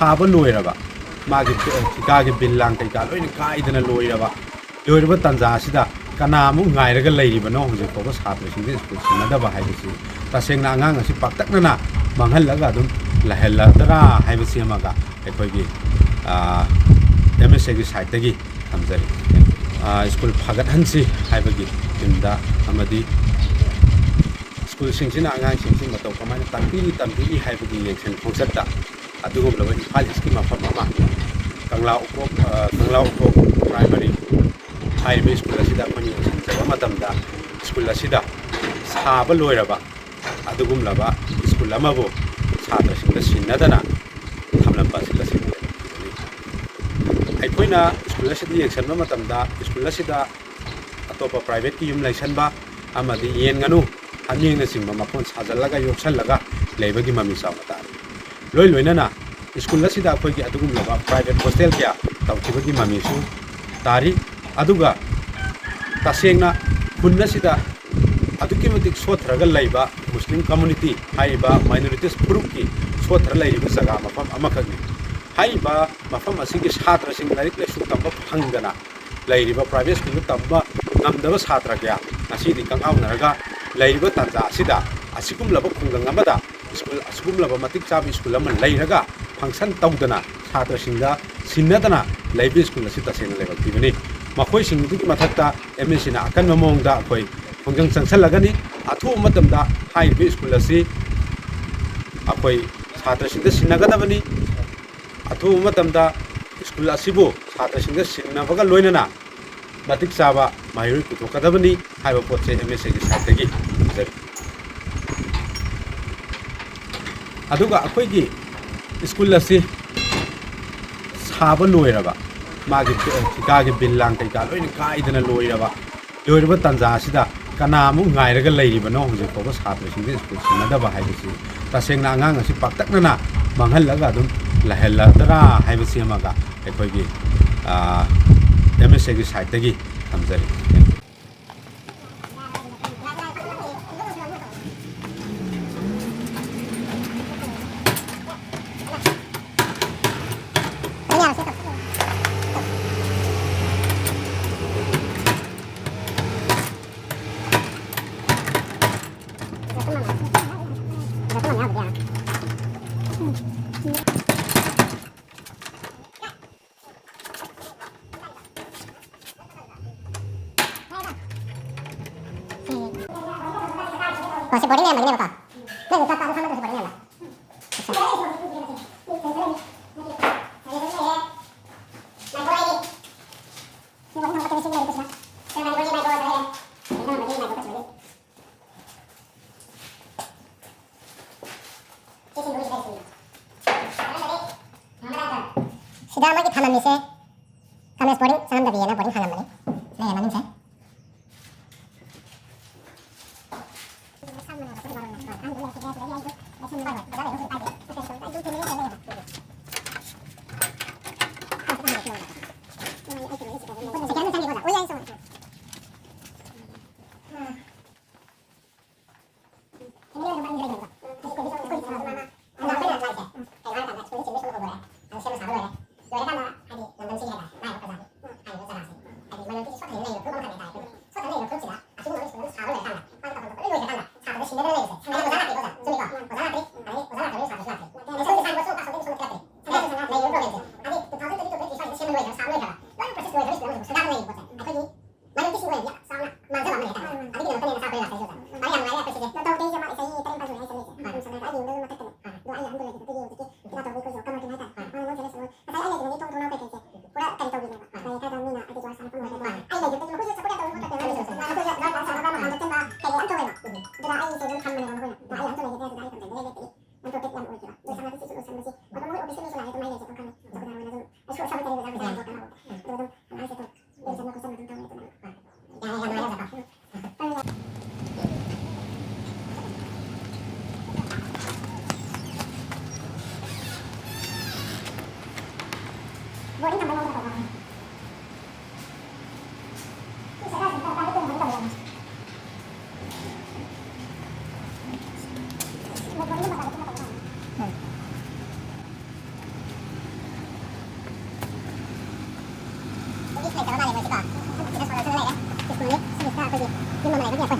साब लोरब मागी ठिकागी बिल लांग कईका loan कायदना लोरब तंजासीद कनामु गायरग लेरिबनो हजिफाव सात्रसिंगे school सिनदब हाइबसी तसेंगना आंगांग असि पाक्तकना मांगहलगा अदुम लहलदरा हाइबसी अमगा अखोइगी MSA की साइडगी थमजरी स्कूल फगतहनसी हाइबगी जिमदा अमदी स्कूल सिंगसिना आंगांसिंगसि मतौ कमायना तंबीरी हाइबगी इलेक्शन खोंसत्ता अदुगुमलबा इम्फाल ईस्टकी मफम अमा कंगला उपोक प्राइमरी हाइबे स्कूल असिदा अखोइनि संजबा मतमदा स्कूल असिदा साब लोइरबा अदुगुमलबा स्कूल अमबो छात्रसिंगदा सिन्नदना थमलंबा सिदा अखोइना स्कूल असिदा येंसनबा मतमदा स्कूल असिदा अतोपा प्राइवेट की यूम लाइसनबा अमदी येंगनु हमिंगना सिंबा मफोन साजलगा योक्सलगा लेबगी ममी सावता लोय लोयना स्कूल असिदा अखोइगी अदुगुमलबा प्राइवेट हॉस्टल क्या तौखिबगी ममीसु तारी अदुगा तसेंगना खुन असिदा अदुकी मतिक सोथरगा लैबा मुस्लिम कम्युनिटी हाइबा माइनॉरिटीज ग्रुप की सोथर लैबा जगह मफम अमखगनी हाइबा मफम असिगी छात्रसिंग लाइक लाइसु तंबा फंगदना लैरिबा प्राइवेट स्कूल तंबा ngамदबा छात्र क्या नसीदी कंगावनरगा लैरिबा तंजा असिदा असिगुमलबा खुंगंग अमदा स्कूल असिगुमलबा मतिक चाबी स्कूल अमन लैरगा फंक्शन तौदना छात्रसिंगा सिन्नदना लैबे स्कूल असि तसेंग लेबक्तिबनी मखोइ सिंगदुगी मथक्ता MSA ना अकन ममोंगदा अखोइ खुंगंग संगसलगनी अथु मतमदा हाइबे स्कूल असि अखोइ छात्रसिंगा सिन्नगदबनी अथु मतमदा स्कूल असिबो छात्रसिंगा सिन्नबगा लोइनना मतिक चाबा मायोइ पुथोकदबनी हाइबा पोचे MSA की साइडगी अदुगा अखोइगी स्कूल असि साब लोइरबा मागी ठिकागी बिल लांग कईका लोन कायदना लोरब तंजासीदा कनामु गायरग लेरिबनो हजिफाव सात्रसिंगे स्कूल सिनदब हाइबसी तसेंगना आंगांग असि पाक्तकना मांगहलगा अदुम लहलदरा हाइबसी अमगा अखोइगी MSA की साइडगी थमजरी Masih boring ya begini Bapak? Nah, kita taruh sama terus boringnya, Mbak. Sudah mau kita tanam mise, kami boring, sangat dah biar boring tanam ini. Nah, yang mana sih?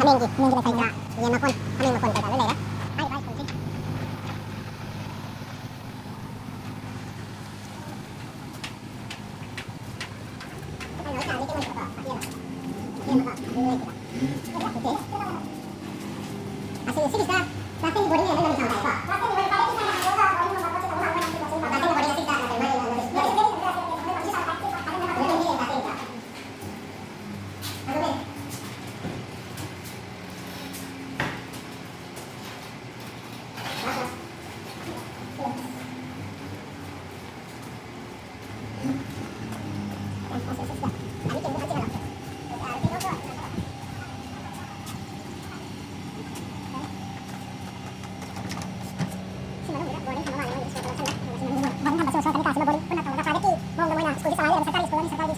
하면기 살자 이해 마콘 하면 마콘 대다 레라 아이 아이 콘지 아이 너희 안 되게 먼저 봐 아시 시리사 나한테 버리는 애는 너무 잘해 봐 나한테 버리는 애는 너무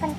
Bon,